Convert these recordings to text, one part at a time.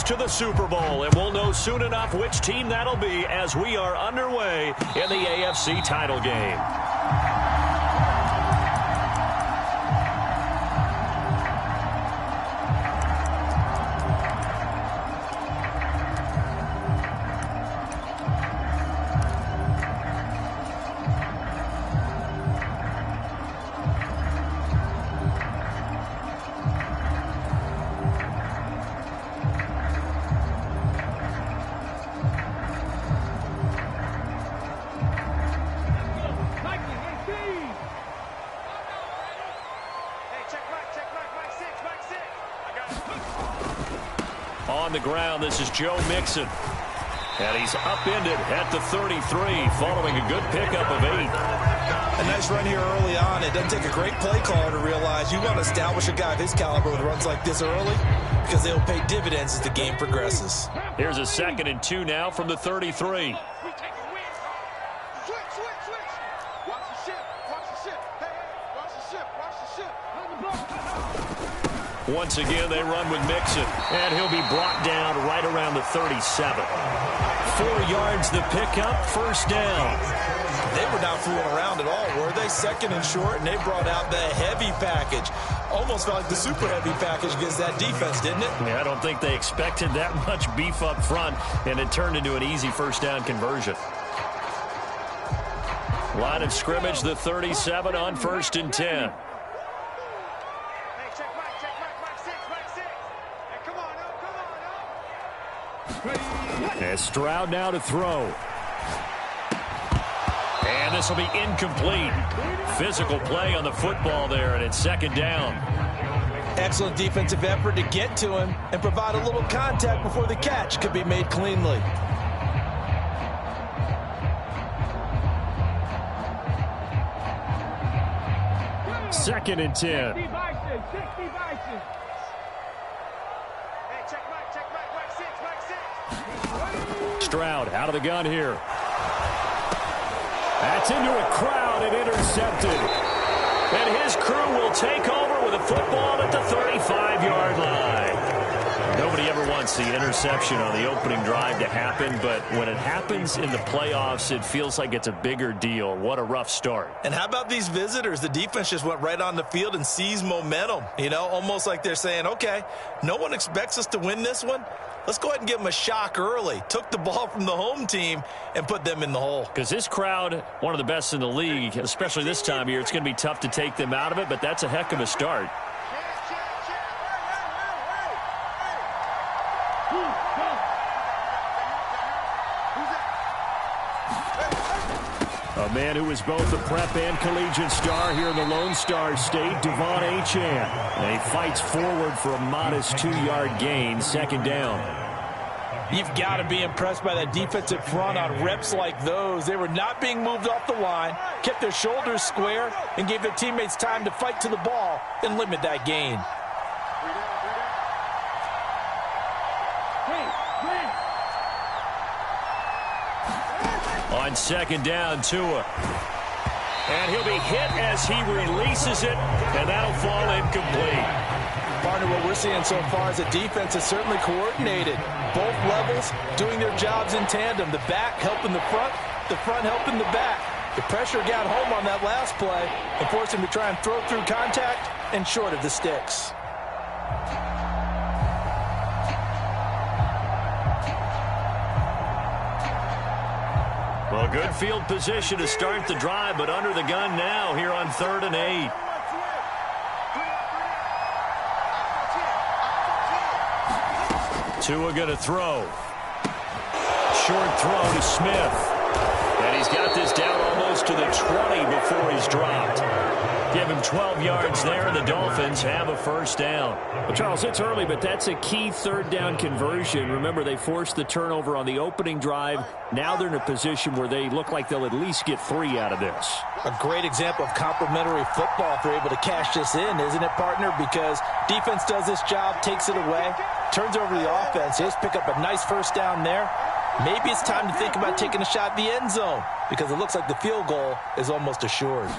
to the Super Bowl, and we'll know soon enough which team that'll be as we are underway in the AFC title game. On the ground, this is Joe Mixon. And he's upended at the 33 following a good pickup of 8. A nice run here early on. It doesn't take a great play caller to realize you want to establish a guy of his caliber with runs like this early because they'll pay dividends as the game progresses. Here's a 2nd and 2 now from the 33. Once again, they run with Mixon, and he'll be brought down right around the 37. 4 yards the pickup, first down. They were not fooling around at all, were they? 2nd and short, and they brought out the heavy package. Almost felt like the super heavy package against that defense, didn't it? Yeah, I don't think they expected that much beef up front, and it turned into an easy first down conversion. Line of scrimmage, the 37 on 1st and 10. As Stroud now to throw. And this will be incomplete. Physical play on the football there, and it's 2nd down. Excellent defensive effort to get to him and provide a little contact before the catch could be made cleanly. Second and 10. Stroud out of the gun here. That's into a crowd and intercepted. And his crew will take over with a football at the 35-yard line. Nobody ever wants the interception on the opening drive to happen, but when it happens in the playoffs, it feels like it's a bigger deal. What a rough start. And how about these visitors? The defense just went right on the field and seized momentum. You know, almost like they're saying, okay, no one expects us to win this one. Let's go ahead and give them a shock early. Took the ball from the home team and put them in the hole. Because this crowd, one of the best in the league, especially this time of year, it's going to be tough to take them out of it, but that's a heck of a start. A man who is both a prep and collegiate star here in the Lone Star State, Devon Achane. And he fights forward for a modest 2-yard gain, 2nd down. You've got to be impressed by that defensive front on reps like those. They were not being moved off the line, kept their shoulders square, and gave their teammates time to fight to the ball and limit that gain. On 2nd down, Tua. And he'll be hit as he releases it, and that'll fall incomplete. Partner, what we're seeing so far is the defense is certainly coordinated. Both levels doing their jobs in tandem. The back helping the front helping the back. The pressure got home on that last play and forced him to try and throw through contact and short of the sticks. Well, good field position to start the drive, but under the gun now here on 3rd and 8. Tua going to throw. Short throw to Smith. And he's got this down almost to the 20 before he's dropped. Give him 12 yards there, and the Dolphins have a first down. Well, Charles, it's early, but that's a key 3rd down conversion. Remember, they forced the turnover on the opening drive. Now they're in a position where they look like they'll at least get 3 out of this. A great example of complementary football if they're able to cash this in, isn't it, partner? Because defense does this job, takes it away, turns over the offense. They just pick up a nice first down there. Maybe it's time to think about taking a shot at the end zone because it looks like the field goal is almost assured.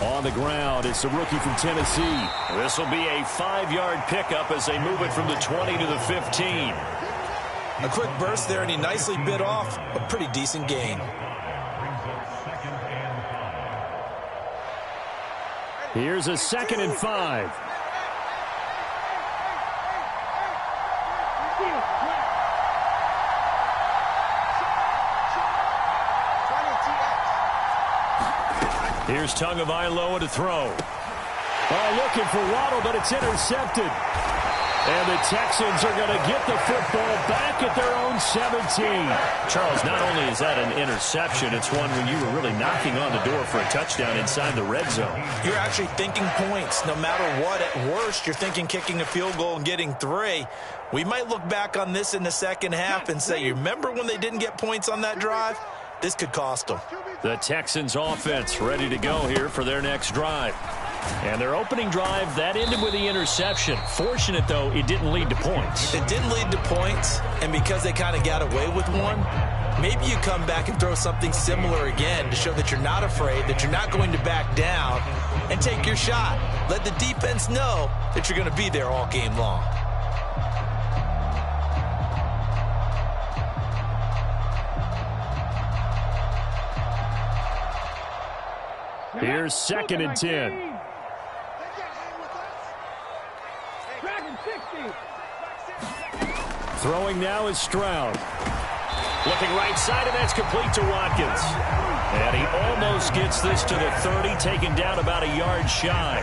On the ground, it's the rookie from Tennessee. This will be a 5-yard pickup as they move it from the 20 to the 15. A quick burst there, and he nicely bit off a pretty decent gain. Here's a 2nd and 5. Here's Tagovailoa to throw. Looking for Waddle, but it's intercepted. And the Texans are going to get the football back at their own 17. Charles, not only is that an interception, it's one when you were really knocking on the door for a touchdown inside the red zone. You're actually thinking points. No matter what, at worst, you're thinking kicking a field goal and getting 3. We might look back on this in the second half and say, you remember when they didn't get points on that drive? This could cost them. The Texans offense ready to go here for their next drive. And their opening drive, that ended with the interception. Fortunate, though, it didn't lead to points. It didn't lead to points, and because they kind of got away with one, maybe you come back and throw something similar again to show that you're not afraid, that you're not going to back down, and take your shot. Let the defense know that you're going to be there all game long. Here's 2nd and 10. Throwing now is Stroud. Looking right side, and that's complete to Watkins. And he almost gets this to the 30, taken down about a yard shy.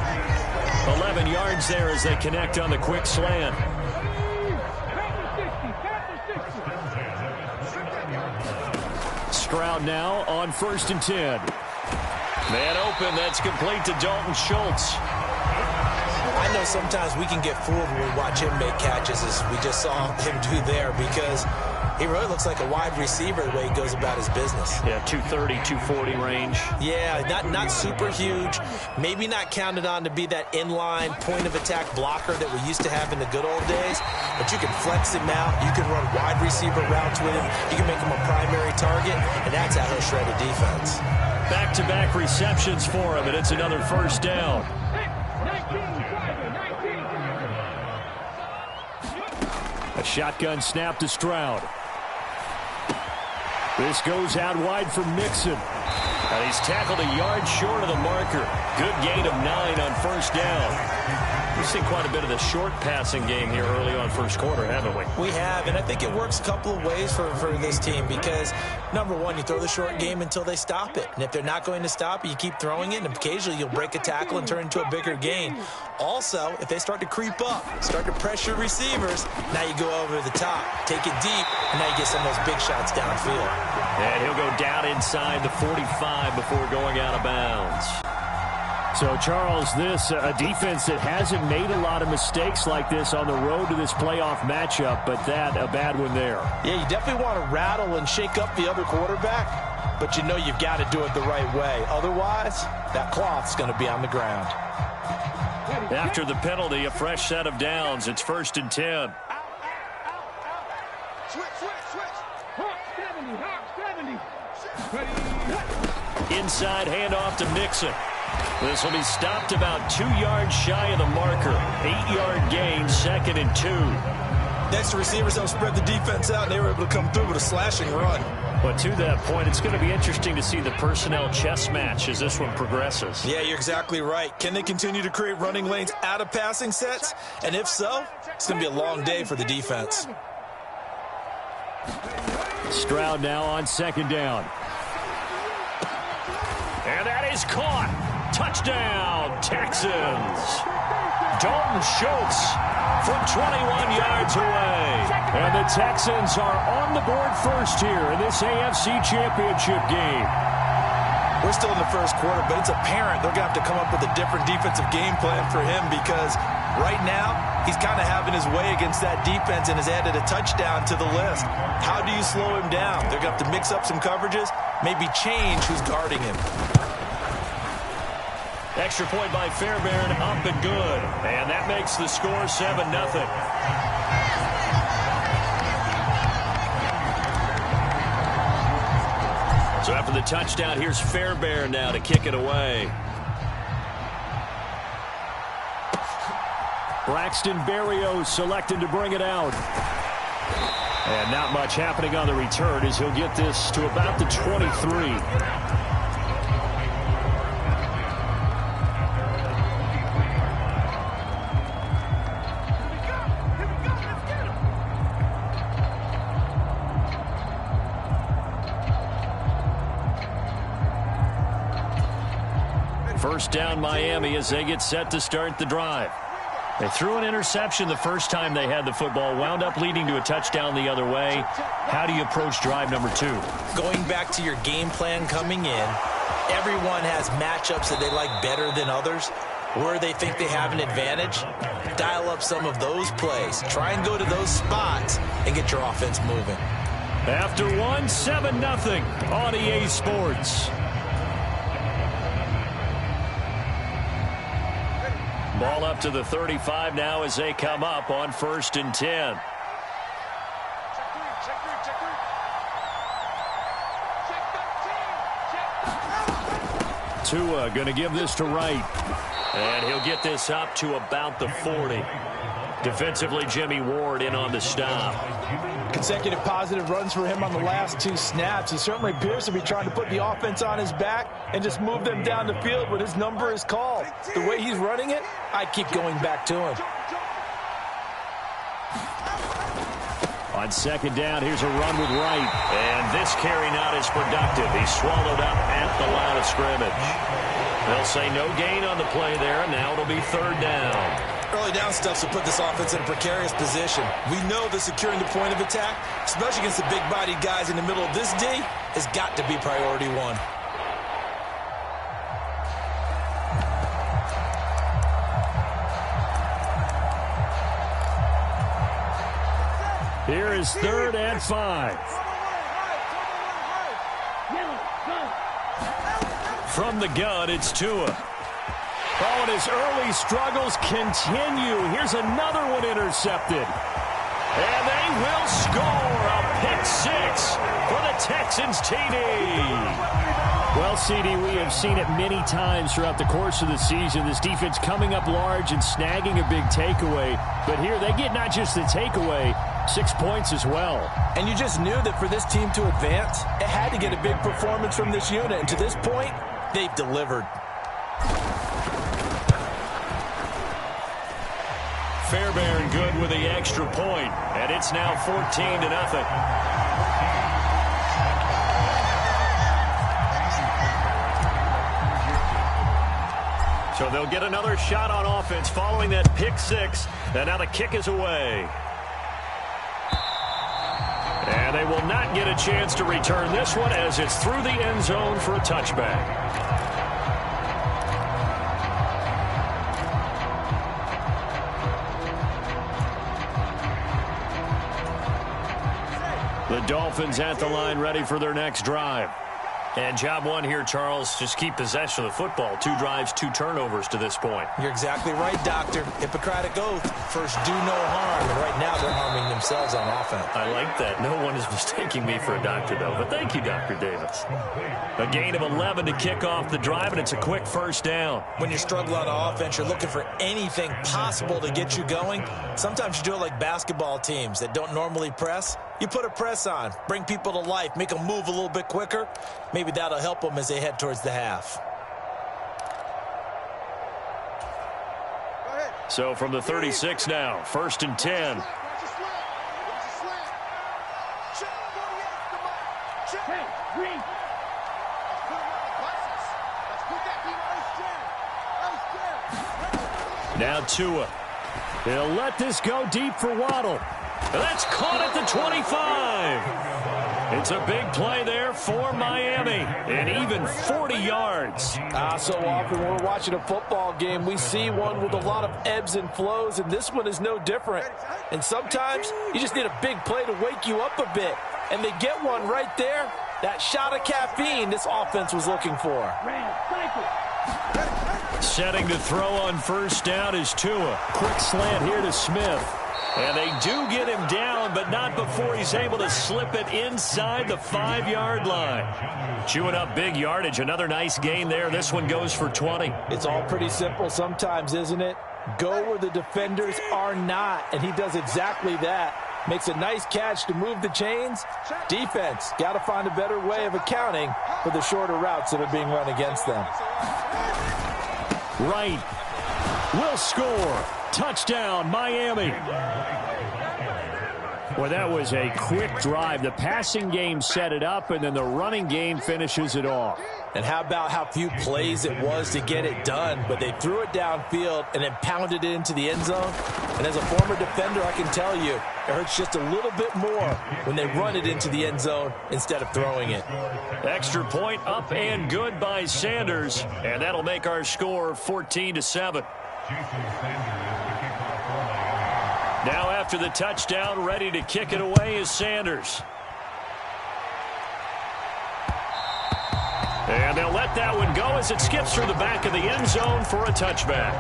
11 yards there as they connect on the quick slant. Stroud now on 1st and 10. Man open, that's complete to Dalton Schultz. I know sometimes we can get fooled when we watch him make catches, as we just saw him do there, because he really looks like a wide receiver the way he goes about his business. Yeah, 230, 240 range. Yeah, not super huge. Maybe not counted on to be that inline point-of-attack blocker that we used to have in the good old days, but you can flex him out. You can run wide receiver routes with him. You can make him a primary target, and that's how he'll shred a defense. Back-to-back receptions for him, and it's another 1st down. A shotgun snap to Stroud. This goes out wide for Mixon. And he's tackled a yard short of the marker. Good gain of 9 on 1st down. We've seen quite a bit of the short passing game here early on 1st quarter, haven't we? We have, and I think it works a couple of ways for this team because, number one, you throw the short game until they stop it. And if they're not going to stop it, you keep throwing it, and occasionally you'll break a tackle and turn into a bigger gain. Also, if they start to creep up, start to pressure receivers, now you go over the top, take it deep, and now you get some of those big shots downfield. And he'll go down inside the 45 before going out of bounds. So, Charles, this a defense that hasn't made a lot of mistakes like this on the road to this playoff matchup, but that a bad one there. Yeah, you definitely want to rattle and shake up the other quarterback, but you know you've got to do it the right way. Otherwise, that cloth's going to be on the ground. After the penalty, a fresh set of downs. It's 1st and 10. Inside handoff to Mixon. This will be stopped about 2 yards shy of the marker. 8-yard gain, 2nd and 2. Next, the receivers don't spread the defense out, and they were able to come through with a slashing run. But to that point, it's going to be interesting to see the personnel chess match as this one progresses. Yeah, you're exactly right. Can they continue to create running lanes out of passing sets? And if so, it's going to be a long day for the defense. Stroud now on 2nd down. And that is caught. Touchdown, Texans. Dalton Schultz from 21 yards away. And the Texans are on the board first here in this AFC Championship game. We're still in the 1st quarter, but it's apparent they're going to have to come up with a different defensive game plan for him because right now he's kind of having his way against that defense and has added a touchdown to the list. How do you slow him down? They're going to have to mix up some coverages, maybe change who's guarding him. Extra point by Fairbairn, up and good. And that makes the score 7-0. So after the touchdown, here's Fairbairn now to kick it away. Braxton Berrios selected to bring it out. And not much happening on the return as he'll get this to about the 23. First down Miami as they get set to start the drive. They threw an interception the first time they had the football, wound up leading to a touchdown the other way. How do you approach drive number 2? Going back to your game plan coming in, everyone has matchups that they like better than others. Where they think they have an advantage, dial up some of those plays. Try and go to those spots and get your offense moving. After 7-0 on EA Sports. Ball up to the 35 now as they come up on 1st and 10. Tua going to give this to Wright. And he'll get this up to about the 40. Defensively, Jimmy Ward in on the stop. Consecutive positive runs for him on the last 2 snaps. He certainly appears to be trying to put the offense on his back and just move them down the field when his number is called. The way he's running it, I keep going back to him. On 2nd down, here's a run with Wright. And this carry not as productive. He's swallowed up at the line of scrimmage. They'll say no gain on the play there, and now it'll be 3rd down. Early down stuff will put this offense in a precarious position. We know that securing the point of attack, especially against the big-bodied guys in the middle of this D, has got to be priority 1. Here is 3rd and 5. From the gun, it's Tua. Oh, and his early struggles continue. Here's another one intercepted. And they will score a pick 6 for the Texans TD. Well, CD, we have seen it many times throughout the course of the season. This defense coming up large and snagging a big takeaway. But here they get not just the takeaway, 6 points as well. And you just knew that for this team to advance, it had to get a big performance from this unit. And to this point, they've delivered. Fairbairn good with the extra point, and it's now 14-0. So they'll get another shot on offense following that pick 6, and now the kick is away. And they will not get a chance to return this one as it's through the end zone for a touchback. The Dolphins at the line ready for their next drive. And job 1 here, Charles, just keep possession of the football. 2 drives, 2 turnovers to this point. You're exactly right, Doctor. Hippocratic oath. First, do no harm. And right now, they're harming themselves on offense. I like that. No one is mistaking me for a doctor, though. But thank you, Dr. Davis. A gain of 11 to kick off the drive, and it's a quick 1st down. When you struggle on offense, you're looking for anything possible to get you going. Sometimes you do it like basketball teams that don't normally press. You put a press on, bring people to life, make them move a little bit quicker. Maybe that'll help them as they head towards the half. So from the 36 now, 1st and 10. Now Tua. He'll let this go deep for Waddle. That's caught at the 25. It's a big play there for Miami, and even 40 yards. So often when we're watching a football game, we see one with a lot of ebbs and flows, and this one is no different. And sometimes you just need a big play to wake you up a bit, and they get one right there. That shot of caffeine this offense was looking for. Setting to throw on 1st down is Tua. Quick slant here to Smith. And they do get him down, but not before he's able to slip it inside the 5-yard line. Chewing up big yardage. Another nice gain there. This one goes for 20. It's all pretty simple sometimes, isn't it? Go where the defenders are not, and he does exactly that. Makes a nice catch to move the chains. Defense, got to find a better way of accounting for the shorter routes that are being run against them. Right. Will score. Touchdown, Miami. Well, that was a quick drive. The passing game set it up, and then the running game finishes it off. And how about how few plays it was to get it done, but they threw it downfield and then pounded it into the end zone. And as a former defender, I can tell you, it hurts just a little bit more when they run it into the end zone instead of throwing it. Extra point up and good by Sanders, and that'll make our score 14-7. Now after the touchdown, ready to kick it away is Sanders. And they'll let that one go as it skips through the back of the end zone for a touchback.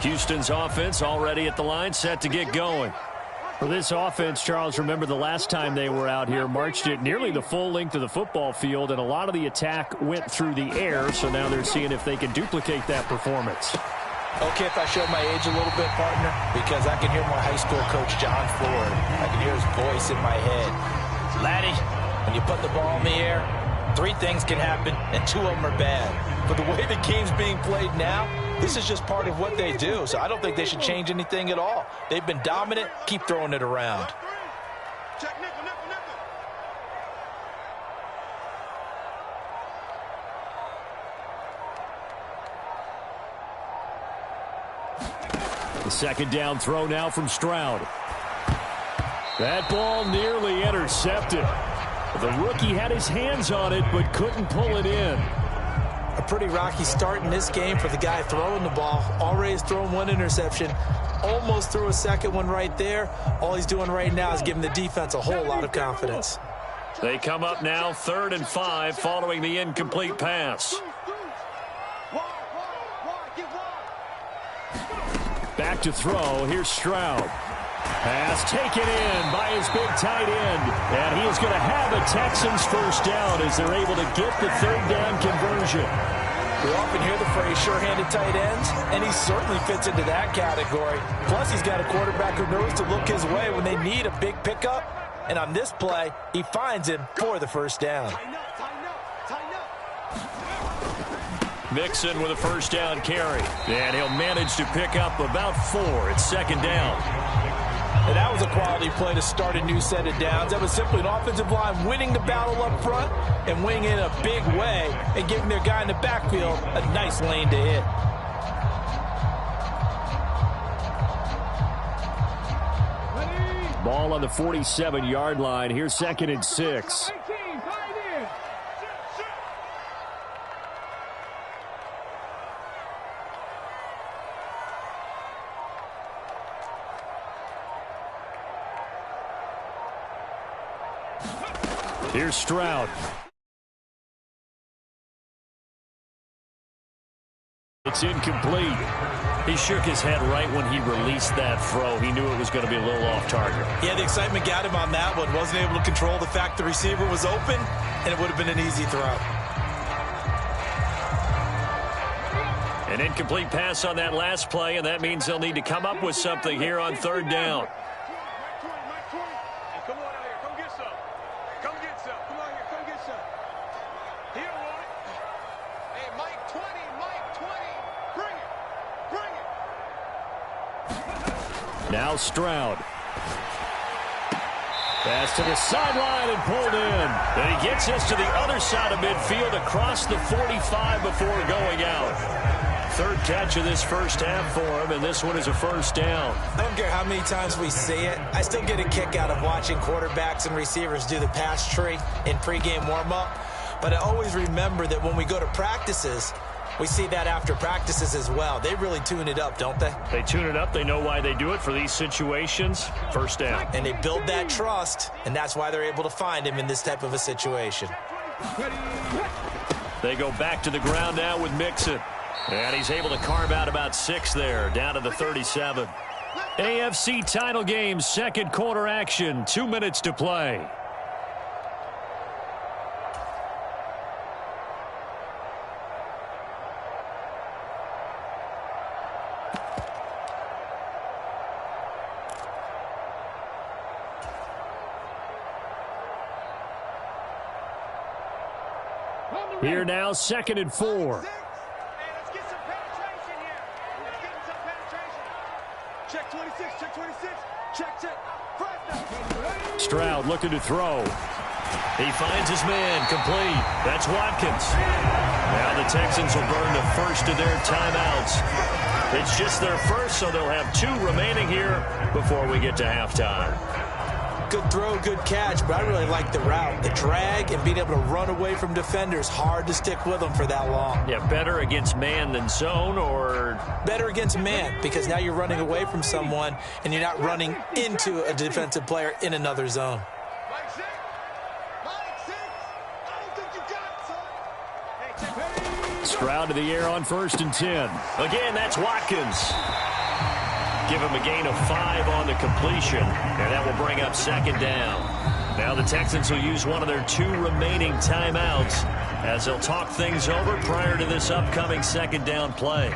Houston's offense already at the line, set to get going. For this offense, Charles, remember the last time they were out here, marched it nearly the full length of the football field, and a lot of the attack went through the air, so now they're seeing if they can duplicate that performance. Okay, if I show my age a little bit, partner, because I can hear my high school coach, John Ford. I can hear his voice in my head. Laddie, when you put the ball in the air, 3 things can happen, and 2 of them are bad. But the way the game's being played now, this is just part of what they do, so I don't think they should change anything at all. They've been dominant. Keep throwing it around. The second down throw now from Stroud. That ball nearly intercepted. The rookie had his hands on it but couldn't pull it in. A pretty rocky start in this game for the guy throwing the ball. Already has thrown 1 interception. Almost threw a second one right there. All he's doing right now is giving the defense a whole lot of confidence. They come up now 3rd and 5 following the incomplete pass. Back to throw. Here's Stroud. Pass taken in by his big tight end. And he is going to have a Texans first down as they're able to get the 3rd down conversion. We often hear the phrase sure-handed tight ends, and he certainly fits into that category. Plus, he's got a quarterback who knows to look his way when they need a big pickup. And on this play, he finds him for the first down. Mixon with a first down carry. And he'll manage to pick up about 4. It's 2nd down. And that was a quality play to start a new set of downs. That was simply an offensive line winning the battle up front and winning in a big way and giving their guy in the backfield a nice lane to hit. Ball on the 47-yard line. Here's 2nd and 6. Here's Stroud. It's incomplete. He shook his head right when he released that throw. He knew it was going to be a little off target. Yeah, the excitement got him on that one. Wasn't able to control the fact the receiver was open, and it would have been an easy throw. An incomplete pass on that last play, and that means they'll need to come up with something here on 3rd down. Now Stroud. Pass to the sideline and pulled in. And he gets us to the other side of midfield across the 45 before going out. 3rd catch of this first half for him, and this one is a first down. I don't care how many times we see it. I still get a kick out of watching quarterbacks and receivers do the pass tree in pregame warm-up. But I always remember that when we go to practices, we see that after practices as well. They really tune it up, don't they? They tune it up. They know why they do it for these situations. First down. And they build that trust, and that's why they're able to find him in this type of a situation. They go back to the ground now with Mixon. And he's able to carve out about 6 there, down to the 37. AFC title game, 2nd quarter action, 2 minutes to play. Here now, 2nd and 4. Check 26, check 26, check. Stroud looking to throw. He finds his man, complete. That's Watkins. Now the Texans will burn the first of their timeouts. It's just their first, so they'll have 2 remaining here before we get to halftime. Good throw, good catch, but I really like the route. The drag and being able to run away from defenders, hard to stick with them for that long. Yeah, better against man than zone, or? Better against man, because now you're running away from someone and you're not running into a defensive player in another zone. Stroud to the air on 1st and 10. Again, that's Watkins. Give him a gain of 5 on the completion, and that will bring up 2nd down. Now the Texans will use one of their 2 remaining timeouts as they'll talk things over prior to this upcoming 2nd down play.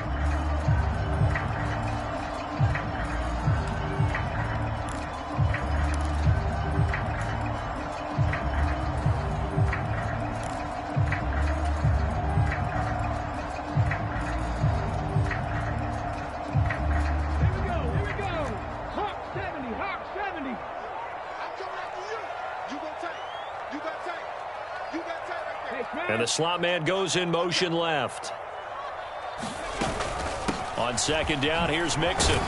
And the slot man goes in motion left. On 2nd down, here's Mixon.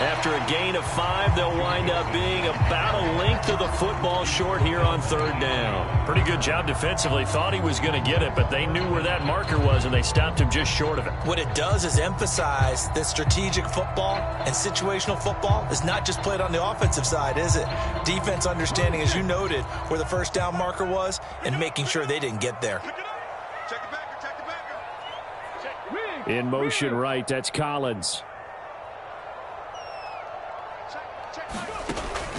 After a gain of 5, they'll wind up being about a length of the football short here on 3rd down. Pretty good job defensively. Thought he was going to get it, but they knew where that marker was, and they stopped him just short of it. What it does is emphasize that strategic football and situational football is not just played on the offensive side, is it? Defense understanding, as you noted, where the 1st down marker was and making sure they didn't get there. In motion right, that's Collins.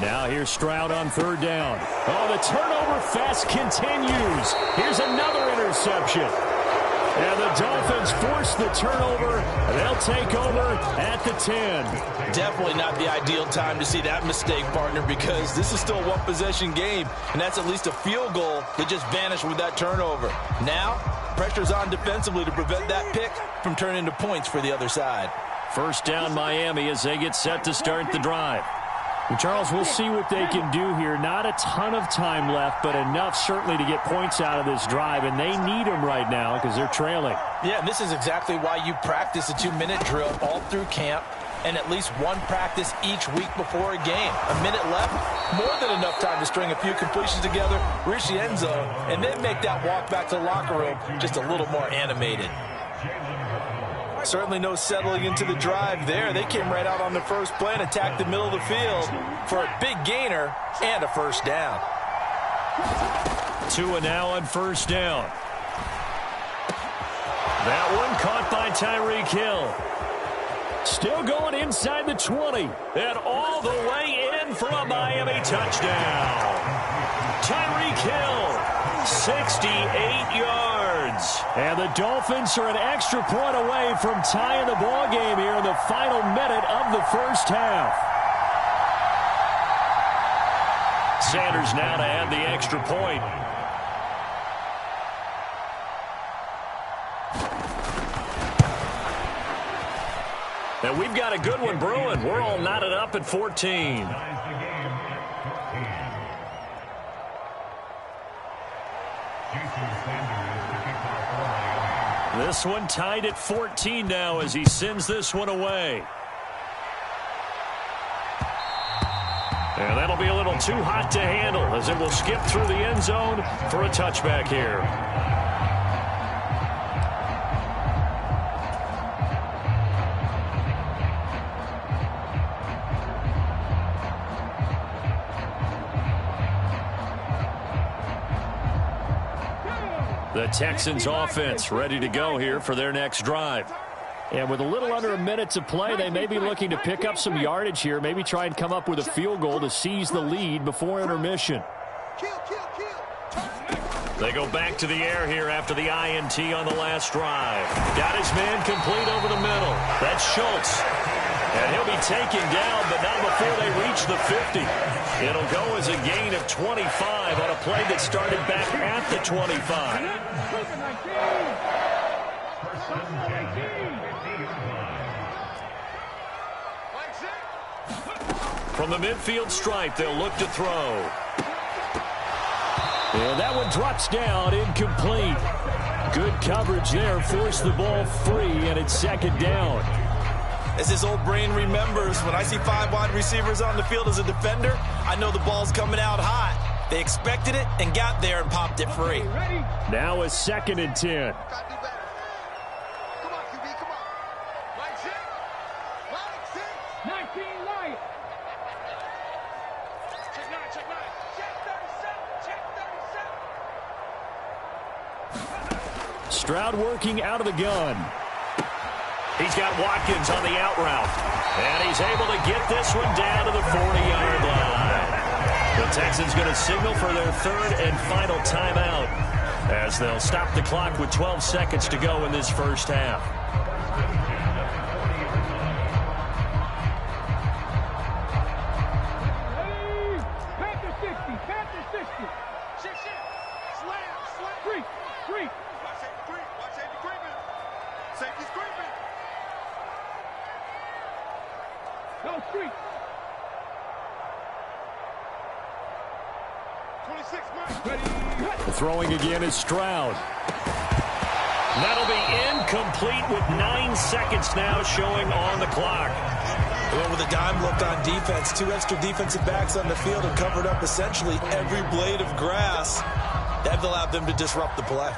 Now here's Stroud on 3rd down. Oh, the turnover fest continues. Here's another interception. And the Dolphins force the turnover. They'll take over at the 10. Definitely not the ideal time to see that mistake, partner, because this is still a one-possession game, and that's at least a field goal that just vanished with that turnover. Now, pressure's on defensively to prevent that pick from turning into points for the other side. 1st down Miami as they get set to start the drive. Well, Charles, we'll see what they can do here. Not a ton of time left, but enough certainly to get points out of this drive, and they need them right now because they're trailing. Yeah, and this is exactly why you practice a 2-minute drill all through camp and at least one practice each week before a game. A minute left, more than enough time to string a few completions together, reach the end zone, and then make that walk back to the locker room just a little more animated. Certainly no settling into the drive there. They came right out on the first play and attacked the middle of the field for a big gainer and a 1st down. Tua now on 1st down. That one caught by Tyreek Hill. Still going inside the 20. And all the way in for a Miami touchdown. Tyreek Hill, 68 yards. And the Dolphins are an extra point away from tying the ball game here in the final minute of the 1st half. Sanders now to add the extra point. And we've got a good one brewing. We're all knotted up at 14. This one tied at 14 now as he sends this one away. And that'll be a little too hot to handle as it will skip through the end zone for a touchback here. The Texans offense ready to go here for their next drive. And with a little under a minute to play, they may be looking to pick up some yardage here, maybe try and come up with a field goal to seize the lead before intermission. They go back to the air here after the INT on the last drive. Got his man complete over the middle. That's Schultz. And he'll be taken down, but not before they reach the 50. It'll go as a gain of 25 on a play that started back at the 25. From the midfield stripe, they'll look to throw. And that one drops down, incomplete. Good coverage there, forced the ball free, and it's second down. As his old brain remembers, when I see 5 wide receivers on the field as a defender, I know the ball's coming out hot. They expected it and got there and popped it free. Now a 2nd and 10. Stroud working out of the gun. He's got Watkins on the out route. And he's able to get this one down to the 40-yard line. The Texans going to signal for their 3rd and final timeout as they'll stop the clock with 12 seconds to go in this first half. Throwing again is Stroud. That'll be incomplete with 9 seconds now showing on the clock. Well, with a dime look on defense, 2 extra defensive backs on the field have covered up essentially every blade of grass. That allowed them to disrupt the play.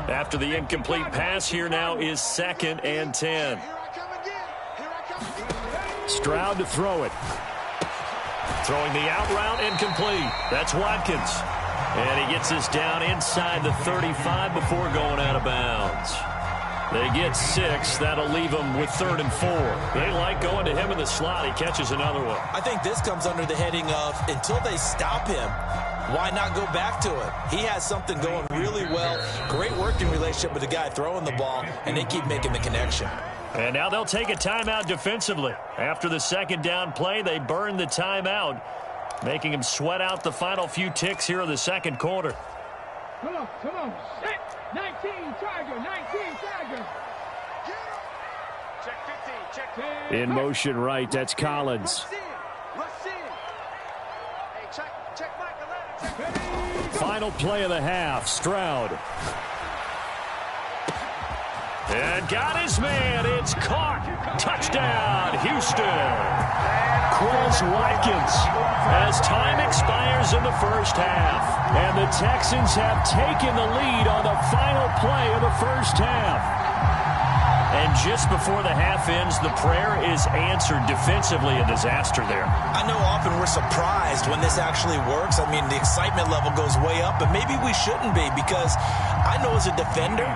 After the incomplete pass, here now is 2nd and 10. Stroud to throw it. Throwing the out route, incomplete. That's Watkins. And he gets this down inside the 35 before going out of bounds. They get 6. That'll leave them with 3rd and 4. They like going to him in the slot. He catches another one. I think this comes under the heading of until they stop him, why not go back to it? He has something going really well. Great working relationship with the guy throwing the ball, and they keep making the connection. And now they'll take a timeout defensively. After the 2nd down play, they burn the timeout, making him sweat out the final few ticks here in the 2nd quarter. Come on. Set. 19, Tiger, 19, Tiger. Check 15, check 10. In motion right, that's Collins. Rush in. Hey, check Mike 11. Final play of the half, Stroud. And got his man. It's caught. Touchdown, Houston. Chris Watkins as time expires in the first half. And the Texans have taken the lead on the final play of the first half. And just before the half ends, the prayer is answered defensively. A disaster there. I know often we're surprised when this actually works. I mean, the excitement level goes way up, but maybe we shouldn't be, because I know as a defender,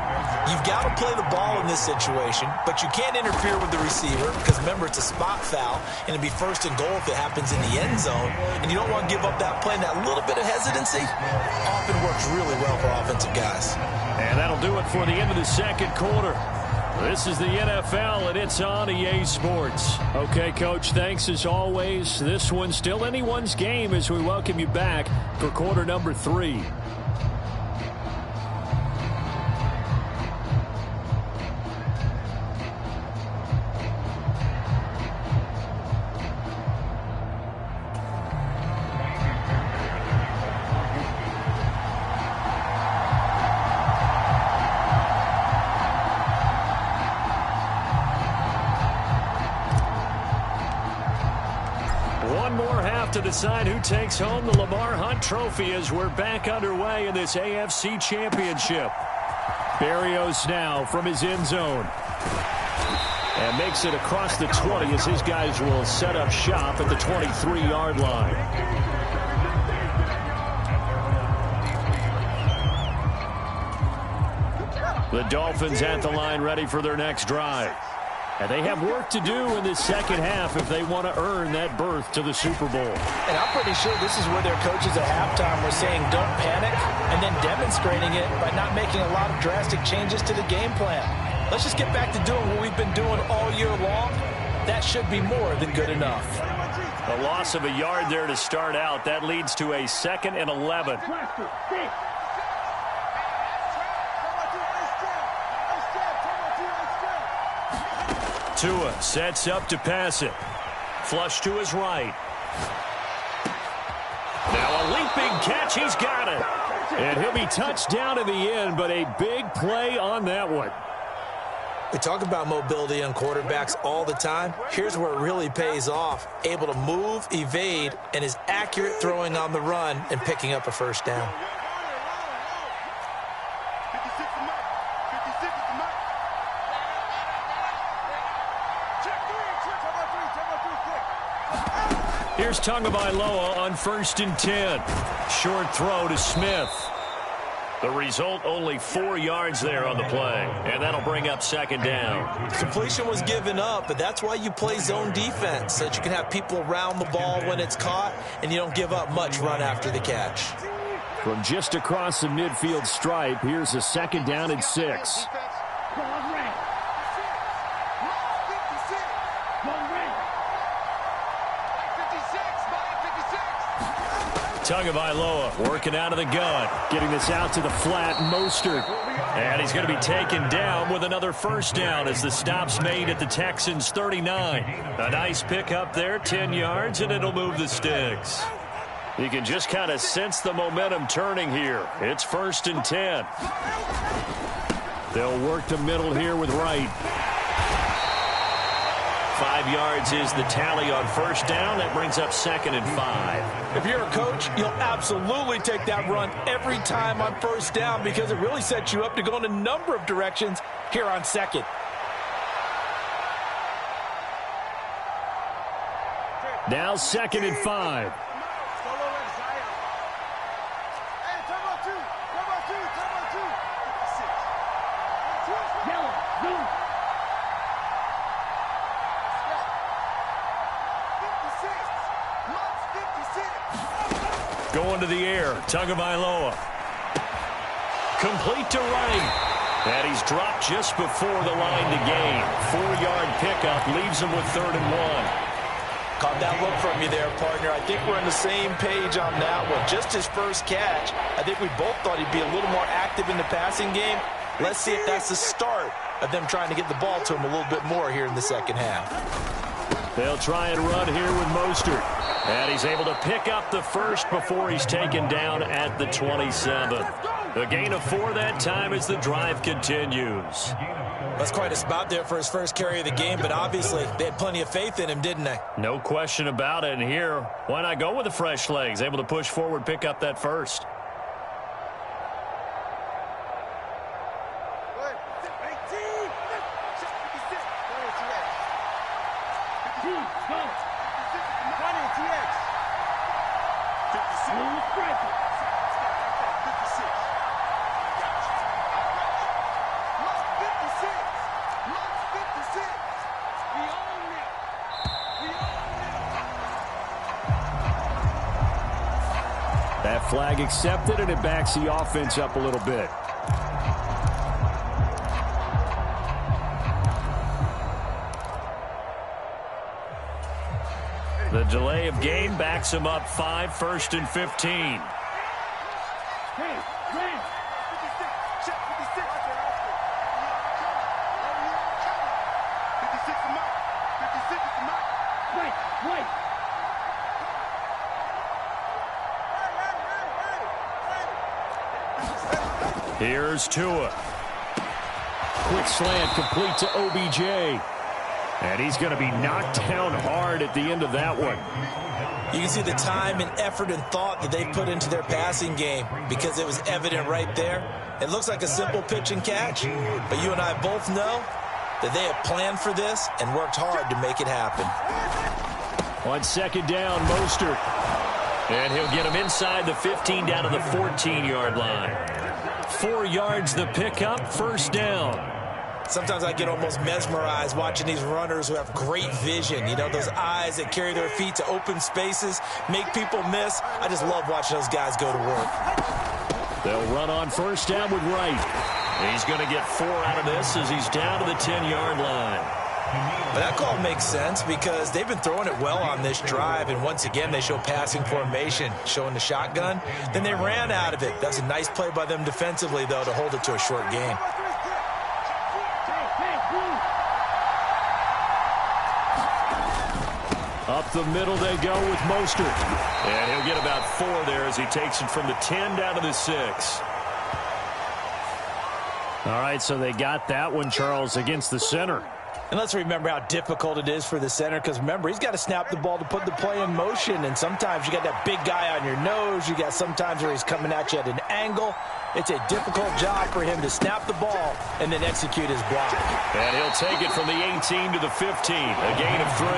you've got to play the ball in this situation, but you can't interfere with the receiver because, remember, it's a spot foul, and it'd be 1st and goal if it happens in the end zone, and you don't want to give up that play. And that little bit of hesitancy often works really well for offensive guys. And that'll do it for the end of the 2nd quarter. This is the NFL, and it's on EA Sports. Okay, Coach, thanks as always. This one's still anyone's game as we welcome you back for quarter number 3. To decide who takes home the Lamar Hunt Trophy as we're back underway in this AFC Championship. Berrios now from his end zone. And makes it across the 20 as his guys will set up shop at the 23-yard line. The Dolphins at the line ready for their next drive. And they have work to do in this second half if they want to earn that berth to the Super Bowl. And I'm pretty sure this is where their coaches at halftime were saying don't panic and then demonstrating it by not making a lot of drastic changes to the game plan. Let's just get back to doing what we've been doing all year long. That should be more than good enough. A loss of a yard there to start out. That leads to a 2nd and 11. Tua sets up to pass it. Flush to his right. Now a leaping catch. He's got it. And he'll be touched down in the end, but a big play on that one. We talk about mobility on quarterbacks all the time. Here's where it really pays off. Able to move, evade, and is accurate throwing on the run and picking up a first down. Here's Tagovailoa on 1st and 10. Short throw to Smith. The result, only 4 yards there on the play. And that'll bring up 2nd down. Completion was given up, but that's why you play zone defense, so that you can have people around the ball when it's caught, and you don't give up much run after the catch. From just across the midfield stripe, here's a 2nd down and 6. Tagovailoa working out of the gun. Getting this out to the flat, Mostert. And he's going to be taken down with another first down as the stop's made at the Texans' 39. A nice pickup there, 10 yards, and it'll move the sticks. You can just kind of sense the momentum turning here. It's 1st and 10. They'll work the middle here with Wright. 5 yards is the tally on first down. That brings up 2nd and 5. If you're a coach, you'll absolutely take that run every time on first down because it really sets you up to go in a number of directions here on 2nd. Now 2nd and 5. Going to the air, Tagovailoa. Complete to Wright. And he's dropped just before the line to gain. 4-yard pickup leaves him with 3rd and 1. Caught that look from you there, partner. I think we're on the same page on that one. Just his first catch. I think we both thought he'd be a little more active in the passing game. Let's see if that's the start of them trying to get the ball to him a little bit more here in the second half. They'll try and run here with Mostert. And he's able to pick up the first before he's taken down at the 27. The gain of 4 that time as the drive continues. That's quite a spot there for his first carry of the game, but obviously they had plenty of faith in him, didn't they? No question about it. And here, why not go with the fresh legs? Able to push forward, pick up that first. That flag accepted, and it backs the offense up a little bit. The delay of game backs him up 5, 1st and 15. Here's Tua. Quick slant complete to OBJ. And he's going to be knocked down hard at the end of that one. You can see the time and effort and thought that they put into their passing game because it was evident right there. It looks like a simple pitch and catch, but you and I both know that they have planned for this and worked hard to make it happen. On second down, Mostert. And he'll get him inside the 15 down to the 14-yard line. 4 yards the pickup, first down. Sometimes I get almost mesmerized watching these runners who have great vision. You know, those eyes that carry their feet to open spaces, make people miss. I just love watching those guys go to work. They'll run on first down with Wright. He's going to get 4 out of this as he's down to the 10-yard line. But that call makes sense because they've been throwing it well on this drive, and once again they show passing formation, showing the shotgun. Then they ran out of it. That's a nice play by them defensively, though, to hold it to a short gain. Up the middle they go with Mostert. And he'll get about 4 there as he takes it from the 10 down to the 6. All right, so they got that one, Charles, against the center. And let's remember how difficult it is for the center, because remember, he's got to snap the ball to put the play in motion, and sometimes you got that big guy on your nose. You got sometimes where he's coming at you at an angle. It's a difficult job for him to snap the ball and then execute his block. And he'll take it from the 18 to the 15, a gain of 3.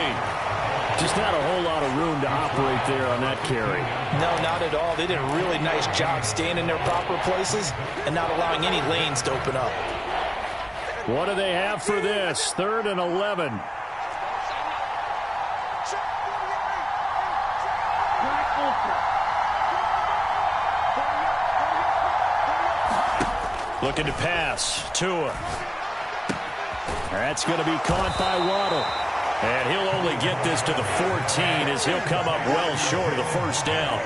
Just not a whole lot of room to operate there on that carry. No, not at all. They did a really nice job staying in their proper places and not allowing any lanes to open up. What do they have for this? 3rd and 11. Looking to pass. Tua. That's going to be caught by Waddle. And he'll only get this to the 14 as he'll come up well short of the first down.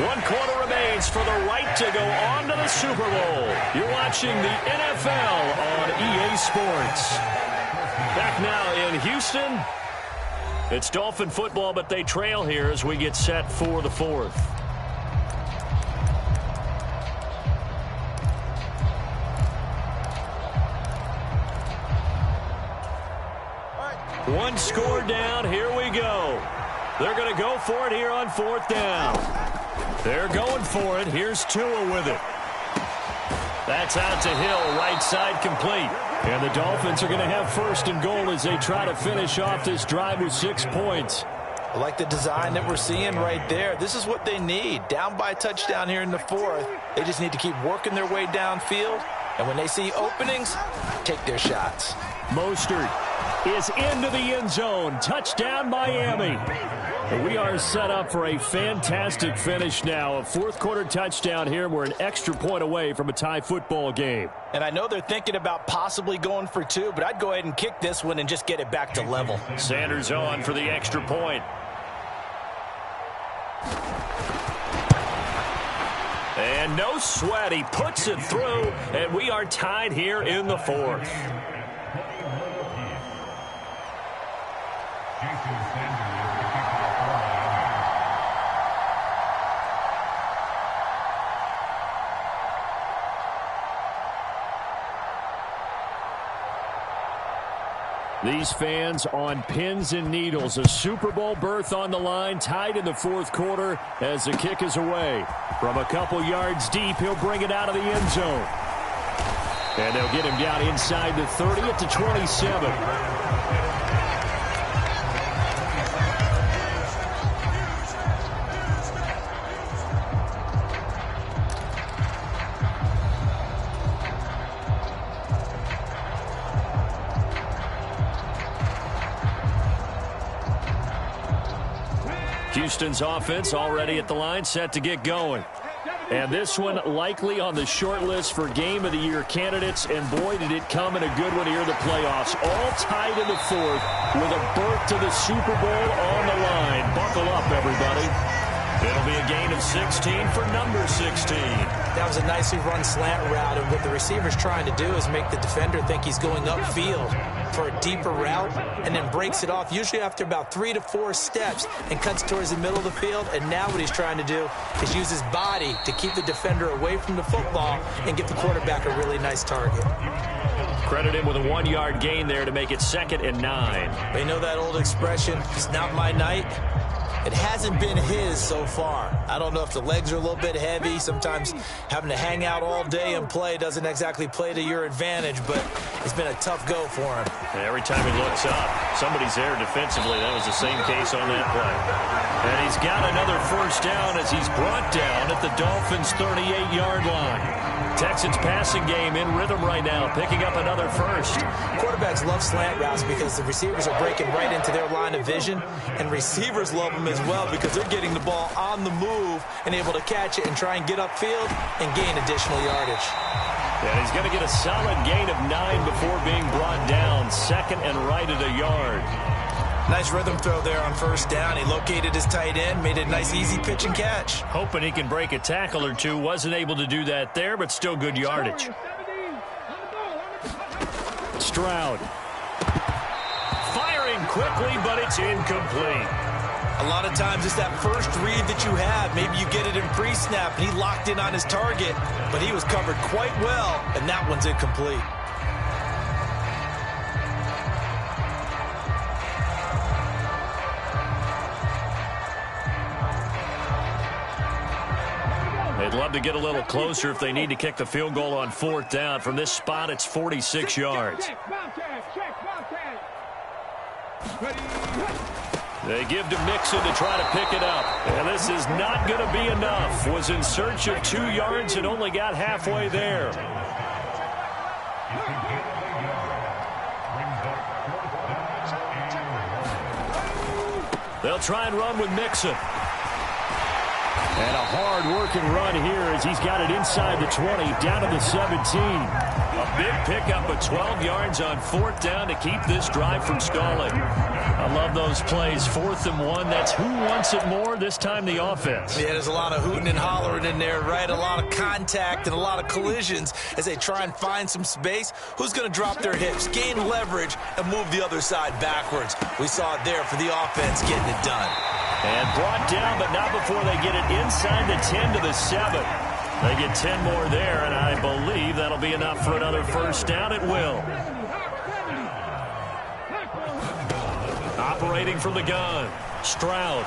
1 quarter remains for the right to go on to the Super Bowl. You're watching the NFL on EA Sports. Back now in Houston. It's Dolphin football, but they trail here as we get set for the 4th. One score down. Here we go. They're going to go for it here on 4th down. They're going for it. Here's Tua with it. That's out to Hill, right side complete. And the Dolphins are going to have 1st and goal as they try to finish off this drive with 6 points. I like the design that we're seeing right there. This is what they need. Down by a touchdown here in the 4th. They just need to keep working their way downfield. And when they see openings, take their shots. Mostert is into the end zone. Touchdown, Miami. We are set up for a fantastic finish now. A 4th quarter touchdown here. We're an extra point away from a tie football game. And I know they're thinking about possibly going for 2, but I'd go ahead and kick this one and just get it back to level. Sanders on for the extra point. And no sweat. He puts it through, and we are tied here in the 4th. These fans on pins and needles. A Super Bowl berth on the line, tied in the 4th quarter as the kick is away. From a couple yards deep, he'll bring it out of the end zone. And they'll get him down inside the 30 at the 27. Houston's offense already at the line, set to get going. And this one likely on the short list for Game of the Year candidates. And boy, did it come in a good one here in the playoffs. All tied in the 4th with a berth to the Super Bowl on the line. Buckle up, everybody. It'll be a gain of 16 for number 16. That was a nicely run slant route, and what the receiver's trying to do is make the defender think he's going upfield for a deeper route and then breaks it off, usually after about 3 to 4 steps, and cuts towards the middle of the field. And now what he's trying to do is use his body to keep the defender away from the football and give the quarterback a really nice target. Credit him with a 1-yard gain there to make it 2nd and 9. They know that old expression, it's not my night. It hasn't been his so far. I don't know if the legs are a little bit heavy. Sometimes having to hang out all day and play doesn't exactly play to your advantage, but it's been a tough go for him. And every time he looks up, somebody's there defensively. That was the same case on that play. And he's got another first down as he's brought down at the Dolphins' 38-yard line. Texans passing game in rhythm right now, picking up another first. Quarterbacks love slant routes because the receivers are breaking right into their line of vision, and receivers love them as well because they're getting the ball on the move and able to catch it and try and get upfield and gain additional yardage. And he's going to get a solid gain of 9 before being brought down. Second and right at a yard. Nice rhythm throw there on first down. He located his tight end, made a nice easy pitch and catch. Hoping he can break a tackle or two. Wasn't able to do that there, but still good yardage. Stroud. Firing quickly, but it's incomplete. A lot of times it's that first read that you have. Maybe you get it in pre-snap, and he locked in on his target, but he was covered quite well, and that one's incomplete. They'd love to get a little closer if they need to kick the field goal on fourth down. From this spot, it's 46 yards. They give to Mixon to try to pick it up. And this is not going to be enough. Was in search of 2 yards and only got halfway there. They'll try and run with Mixon. And a hard-working run here as he's got it inside the 20, down to the 17. A big pickup of 12 yards on fourth down to keep this drive from stalling. I love those plays. 4th and 1. That's who wants it more, this time the offense. Yeah, there's a lot of hooting and hollering in there, right? A lot of contact and a lot of collisions as they try and find some space. Who's going to drop their hips, gain leverage, and move the other side backwards? We saw it there for the offense getting it done. And brought down, but not before they get it inside the 10 to the 7. They get 10 more there, and I believe that'll be enough for another first down. It will. Operating from the gun, Stroud.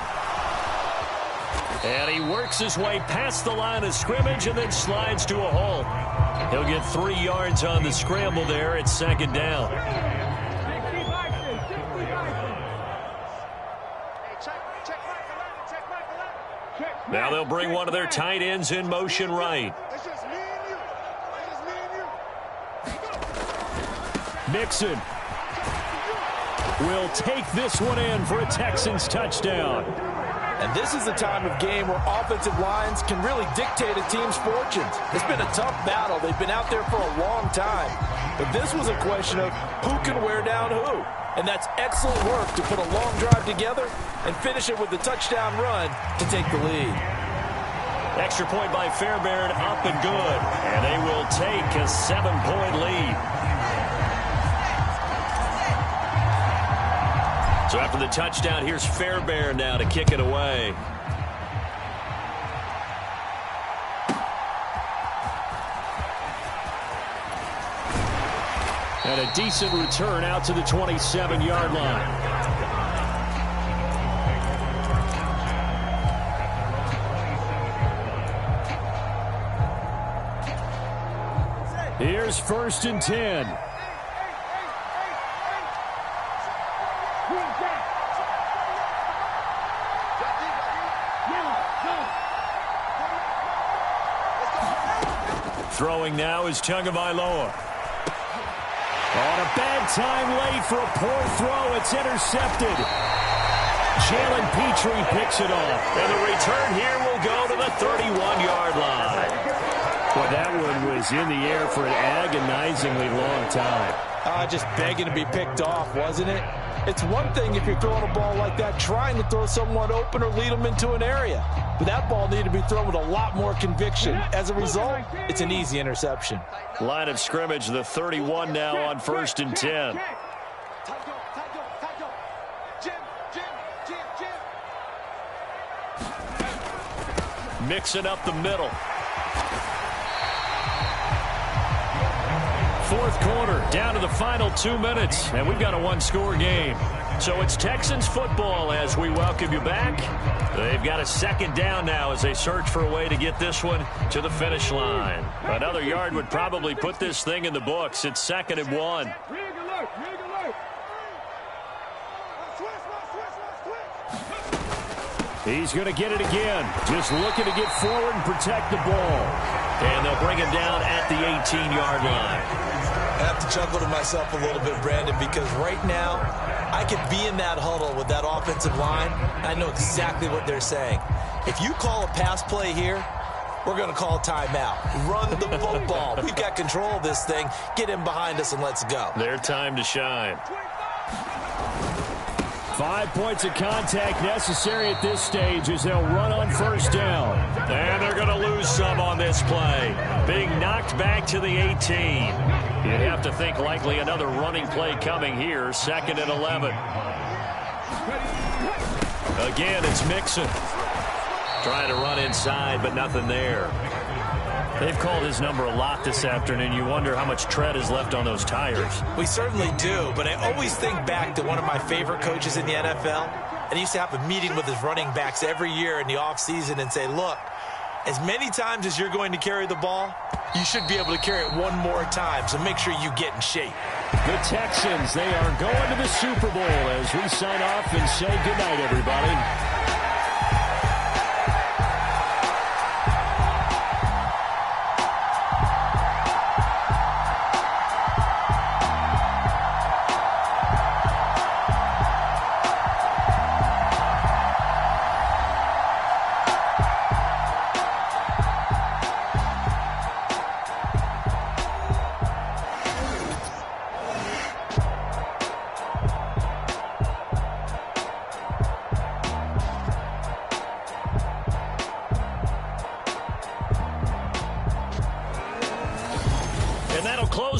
And he works his way past the line of scrimmage and then slides to a halt. He'll get 3 yards on the scramble there at second down. Now they'll bring one of their tight ends in motion right. Mixon will take this one in for a Texans touchdown. And this is the time of game where offensive lines can really dictate a team's fortunes. It's been a tough battle. They've been out there for a long time. But this was a question of who can wear down who. And that's excellent work to put a long drive together and finish it with the touchdown run to take the lead. Extra point by Fairbairn, up and good. And they will take a 7-point lead. So after the touchdown, here's Fairbairn now to kick it away. And a decent return out to the 27-yard line. Here's 1st and 10. Throwing now is Tagovailoa. On a bad time late for a poor throw. It's intercepted. Jalen Petrie picks it off. And the return here will go to the 31-yard line. Well, that one was in the air for an agonizingly long time. Just begging to be picked off, wasn't it? It's one thing if you're throwing a ball like that, trying to throw someone open or lead them into an area. But that ball needed to be thrown with a lot more conviction. As a result, it's an easy interception. Line of scrimmage, the 31 now on 1st and 10. Mixing up the middle. 4th quarter, down to the final 2 minutes, and we've got a one-score game. So it's Texans football as we welcome you back. They've got a second down now as they search for a way to get this one to the finish line. Another yard would probably put this thing in the books. It's 2nd and 1. Rig alert, rig alert. He's going to get it again. Just looking to get forward and protect the ball. And they'll bring him down at the 18-yard line. I have to chuckle to myself a little bit, Brandon, because right now I could be in that huddle with that offensive line. I know exactly what they're saying. If you call a pass play here, we're going to call a timeout. Run the football. We've got control of this thing. Get him behind us and let's go. Their time to shine. 5 points of contact necessary at this stage as they'll run on first down. And they're going to lose some on this play. Being knocked back to the 18. You'd have to think likely another running play coming here. 2nd and 11. Again, it's Mixon. Trying to run inside, but nothing there. They've called his number a lot this afternoon. You wonder how much tread is left on those tires. We certainly do, but I always think back to one of my favorite coaches in the NFL. And he used to have a meeting with his running backs every year in the offseason and say, look, as many times as you're going to carry the ball, you should be able to carry it one more time, so make sure you get in shape. The Texans, they are going to the Super Bowl as we sign off and say goodnight, everybody.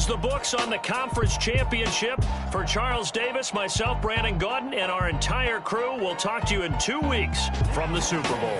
The books on the conference championship. For Charles Davis, myself, Brandon Gaudin, and our entire crew, we'll talk to you in 2 weeks from the Super Bowl.